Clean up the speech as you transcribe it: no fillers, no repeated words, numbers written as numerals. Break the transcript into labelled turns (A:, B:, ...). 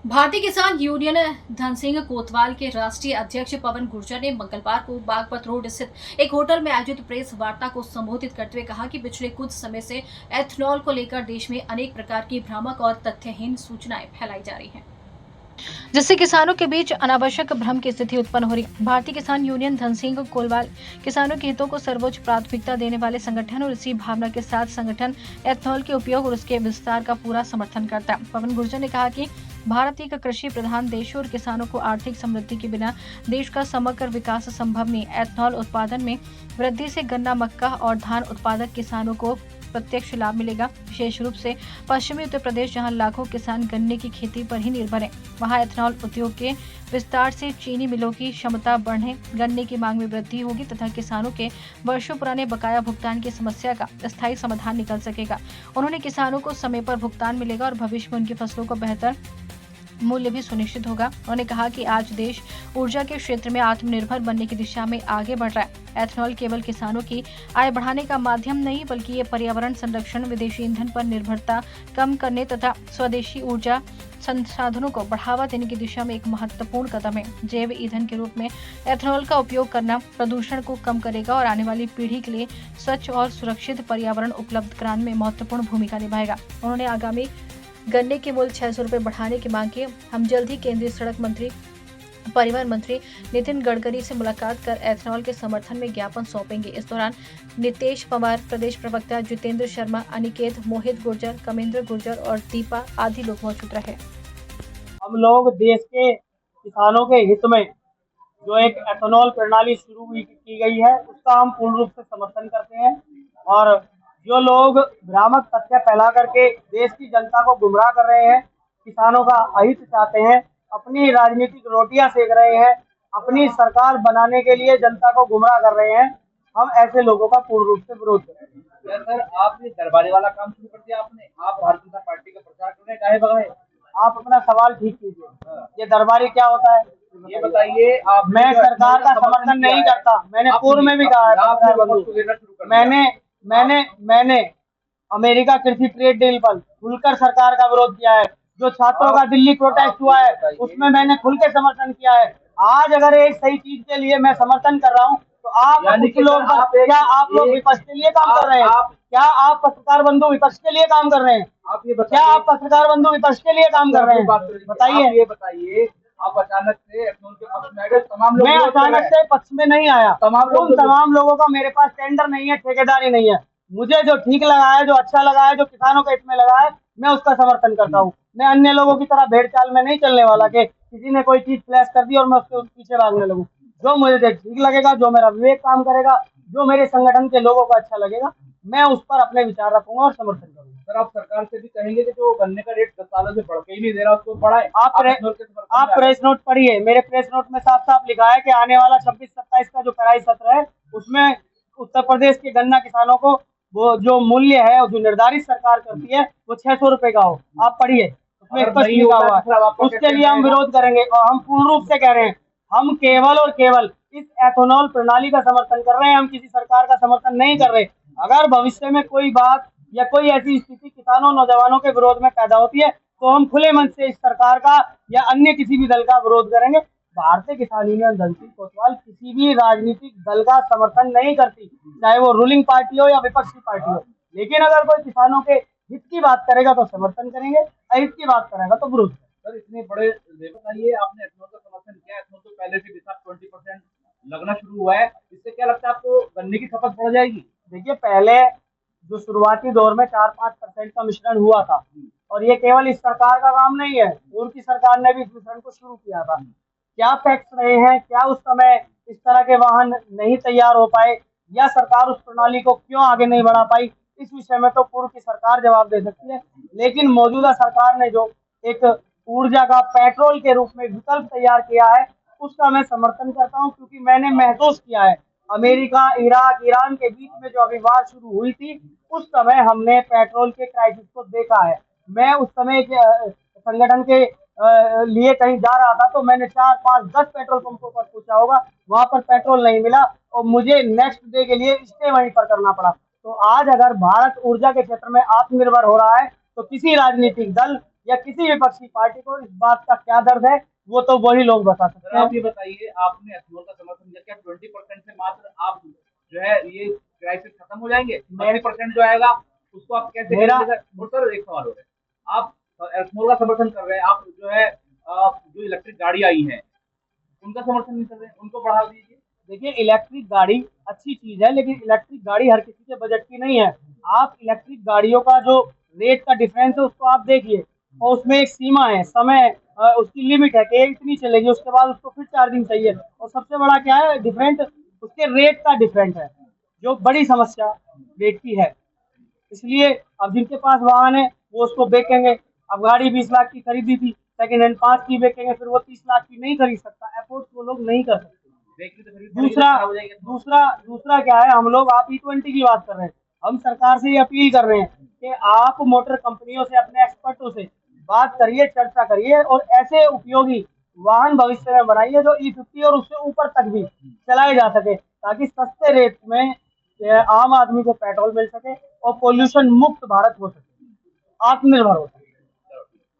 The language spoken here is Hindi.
A: भारतीय किसान यूनियन धनसिंह कोतवाल के राष्ट्रीय अध्यक्ष पवन गुर्जर ने मंगलवार को बागपत रोड स्थित एक होटल में आयोजित प्रेस वार्ता को संबोधित करते हुए कहा कि पिछले कुछ समय से एथनॉल को लेकर देश में अनेक प्रकार की भ्रामक और तथ्यहीन सूचनाएं फैलाई जा रही हैं, जिससे किसानों के बीच अनावश्यक भ्रम की स्थिति उत्पन्न हो रही है। भारतीय किसान यूनियन धनसिंह कोतवाल किसानों के हितों को सर्वोच्च प्राथमिकता देने वाले संगठन और इसी भावना के साथ संगठन एथनॉल के उपयोग और उसके विस्तार का पूरा समर्थन करता है। पवन गुर्जर ने कहा कि भारत एक कृषि प्रधान देश और किसानों को आर्थिक समृद्धि के बिना देश का समग्र विकास संभव नहीं। एथनॉल उत्पादन में वृद्धि से गन्ना, मक्का और धान उत्पादक किसानों को प्रत्यक्ष लाभ मिलेगा। विशेष रूप से पश्चिमी उत्तर प्रदेश, जहां लाखों किसान गन्ने की खेती पर ही निर्भर हैं, वहां एथनॉल उद्योग के विस्तार से चीनी मिलों की क्षमता बढ़ने, गन्ने की मांग में वृद्धि होगी तथा किसानों के वर्षों पुराने बकाया भुगतान की समस्या का स्थायी समाधान निकल सकेगा। उन्होंने किसानों को समय पर भुगतान मिलेगा और भविष्य में उनकी फसलों को बेहतर मूल्य भी सुनिश्चित होगा। उन्होंने कहा कि आज देश ऊर्जा के क्षेत्र में आत्मनिर्भर बनने की दिशा में आगे बढ़ रहा है। एथनॉल केवल किसानों की आय बढ़ाने का माध्यम नहीं, बल्कि ये पर्यावरण संरक्षण, विदेशी ईंधन पर निर्भरता कम करने तथा स्वदेशी ऊर्जा संसाधनों को बढ़ावा देने की दिशा में एक महत्वपूर्ण कदम है। जैव ईंधन के रूप में एथनॉल का उपयोग करना प्रदूषण को कम करेगा और आने वाली पीढ़ी के लिए स्वच्छ और सुरक्षित पर्यावरण उपलब्ध कराने में महत्वपूर्ण भूमिका निभाएगा। उन्होंने आगामी गन्ने के मूल्य 600 रुपये बढ़ाने की मांग की। हम जल्द ही केंद्रीय सड़क मंत्री, परिवहन मंत्री नितिन गडकरी से मुलाकात कर एथनॉल के समर्थन में ज्ञापन सौंपेंगे। इस दौरान नितेश पवार, प्रदेश प्रवक्ता जितेंद्र शर्मा, अनिकेत, मोहित गुर्जर, कमेंद्र गुर्जर और दीपा आदि लोग मौजूद रहे।
B: हम लोग देश के किसानों के हित में जो एक एथेनॉल प्रणाली शुरू की गई है, उसका हम पूर्ण रूप से समर्थन करते हैं। और जो लोग भ्रामक तथ्य फैला करके देश की जनता को गुमराह कर रहे हैं, किसानों का अहित चाहते हैं, अपनी राजनीतिक रोटियां सेक रहे हैं, अपनी सरकार बनाने के लिए जनता को गुमराह कर रहे हैं, हम ऐसे लोगों का पूर्ण रूप से विरोध करेंगे।
C: सर, आपने दरबारी वाला काम शुरू कर दिया। आप भारतीय जनता पार्टी का प्रचार कर रहे हैं, काहे बगाए?
B: आप अपना सवाल ठीक कीजिए। ये दरबारी क्या होता है
C: ये बताइए। आप
B: मैं सरकार का समर्थन नहीं करता। मैंने पूर्व में भी कहा है। मैंने अमेरिका कृषि ट्रेड डील पर खुलकर सरकार का विरोध किया है। जो छात्रों का दिल्ली प्रोटेस्ट हुआ है, उसमें मैंने खुल के समर्थन किया है। आज अगर एक सही चीज के लिए मैं समर्थन कर रहा हूँ, तो आप कुछ लोग, क्या आप लोग विपक्ष के लिए काम कर रहे हैं? क्या आप पत्रकार बंधु विपक्ष के लिए काम कर रहे हैं? क्या आप पत्रकार बंधु विपक्ष के लिए काम कर रहे हैं? बताइए।
C: ये बताइए, आप अचानक से एथनॉल के पक्ष में आ गए। तमाम लोग,
B: मैं अचानक से पक्ष में नहीं आया। तमाम लोगों का मेरे पास टेंडर नहीं है, ठेकेदारी नहीं है। मुझे जो ठीक लगा है, जो अच्छा लगा है, जो किसानों के हित में लगा है, मैं उसका समर्थन करता हूँ। मैं अन्य लोगों की तरह भेड़ चाल में नहीं चलने वाला कि किसी ने कोई चीज फ्लैश कर दी और मैं उसके पीछे भागने लगूं। जो मुझे ठीक लगेगा, जो मेरा विवेक काम करेगा, जो मेरे संगठन के लोगों को अच्छा लगेगा, मैं उस पर अपने विचार रखूंगा और समर्थन करूंगा।
C: सर, आप सरकार से भी कहेंगे कि जो गन्ने का रेट 10 सालों से बढ़ के ही नहीं दे रहा, उसको बढ़ाए।
B: आप प्रेस नोट पढ़िए। मेरे प्रेस नोट में साफ साफ लिखा है कि आने वाला 26-27 का जो कड़ाई सत्र है, उसमें उत्तर प्रदेश के गन्ना किसानों को वो जो मूल्य है, जो निर्धारित सरकार करती है, वो 600 रुपए का हो। आप पढ़िए, उसमें स्पष्ट लिखा हुआ है। उसके लिए हम विरोध करेंगे और हम पूर्ण रूप से कह रहे हैं, हम केवल और केवल इस एथेनॉल प्रणाली का समर्थन कर रहे हैं। हम किसी सरकार का समर्थन नहीं कर रहे। अगर भविष्य में कोई बात या कोई ऐसी स्थिति किसानों, नौजवानों के विरोध में पैदा होती है, तो हम खुले मन से इस सरकार का या अन्य किसी भी दल का विरोध करेंगे। भारतीय किसान यूनियन धनसिंह कोतवाल किसी भी राजनीतिक दल का समर्थन नहीं करती, चाहे वो रूलिंग पार्टी हो या विपक्षी पार्टी हो। लेकिन अगर कोई किसानों के हित की बात करेगा तो समर्थन करेंगे, अहित की बात करेगा तो विरोध करेंगे।
C: सर, इतने बड़े बताइए, आपने एथनॉल का समर्थन किया। एथनॉल तो पहले से भी 20% लगना शुरू हुआ है। इससे क्या लगता है आपको, गन्ने की खपत बढ़ जाएगी?
B: देखिए, पहले जो शुरुआती दौर में 4-5% का मिश्रण हुआ था, और ये केवल इस सरकार का काम नहीं है, पूर्व की सरकार ने भी इस मिश्रण को शुरू किया था। क्या फैक्ट्स रहे हैं, क्या उस समय इस तरह के वाहन नहीं तैयार हो पाए, या सरकार उस प्रणाली को क्यों आगे नहीं बढ़ा पाई, इस विषय में तो पूर्व की सरकार जवाब दे सकती है। लेकिन मौजूदा सरकार ने जो एक ऊर्जा का पेट्रोल के रूप में विकल्प तैयार किया है, उसका मैं समर्थन करता हूं, क्योंकि मैंने महसूस किया है अमेरिका, इराक, ईरान के बीच में जो अभी वार शुरू हुई थी, उस समय हमने पेट्रोल के क्राइसिस को देखा है। मैं उस समय संगठन के लिए कहीं जा रहा था, तो मैंने 4, 5, 10 पेट्रोल पंपों पर पूछा होगा, वहां पर पेट्रोल नहीं मिला और मुझे नेक्स्ट डे के लिए स्टे वहीं पर करना पड़ा। तो आज अगर भारत ऊर्जा के क्षेत्र में आत्मनिर्भर हो रहा है, तो किसी राजनीतिक दल या किसी विपक्षी पार्टी को इस बात का क्या दर्द है, वो तो वही लोग बता सकते
C: सर
B: हैं।
C: आप ये बताइए, आपने एथनॉल का समर्थन किया, क्या 20% से मात्र आप जो है ये क्राइसिस खत्म हो जाएंगे? 20% जो आएगा उसको आप कैसे
B: मेरा-
C: करेंगे? और सर एक सवाल हो रहा है, आप एथनॉल का समर्थन कर रहे हैं, आप जो है जो इलेक्ट्रिक गाड़ी आई है उनका समर्थन नहीं कर रहे हैं, उनको बढ़ा दीजिए।
B: देखिए, इलेक्ट्रिक गाड़ी अच्छी चीज है, लेकिन इलेक्ट्रिक गाड़ी हर किसी के बजट की नहीं है। आप इलेक्ट्रिक गाड़ियों का जो रेट का डिफरेंस है उसको आप देखिए, और उसमें एक सीमा है, समय उसकी लिमिट है कि ये इतनी चलेगी, उसके बाद उसको फिर चार्जिंग चाहिए। और सबसे बड़ा क्या है डिफरेंट, उसके रेट का डिफरेंट है, जो बड़ी समस्या रेट की है। इसलिए अब जिनके पास वाहन है वो उसको बेचेंगे। अब गाड़ी 20 लाख की खरीदी थी, सेकेंड हैंड 5 की बेचेंगे, फिर वो 30 लाख की नहीं खरीद सकता, अफोर्ड वो लोग नहीं कर सकते।
C: देखिए तो फिर भी थोड़ी
B: दूसरा
C: खराब हो जाएगी।
B: दूसरा दूसरा क्या है, हम लोग आप E20 की बात कर रहे हैं, हम सरकार से ये अपील कर रहे हैं कि आप मोटर कंपनियों से, अपने एक्सपर्टों से बात करिए, चर्चा करिए, और ऐसे उपयोगी वाहन भविष्य में बनाइए जो E50 और उससे ऊपर तक भी चलाए जा सके, ताकि सस्ते रेट में आम आदमी को पेट्रोल मिल सके और पोल्यूशन मुक्त भारत हो सके, आत्मनिर्भर हो सके।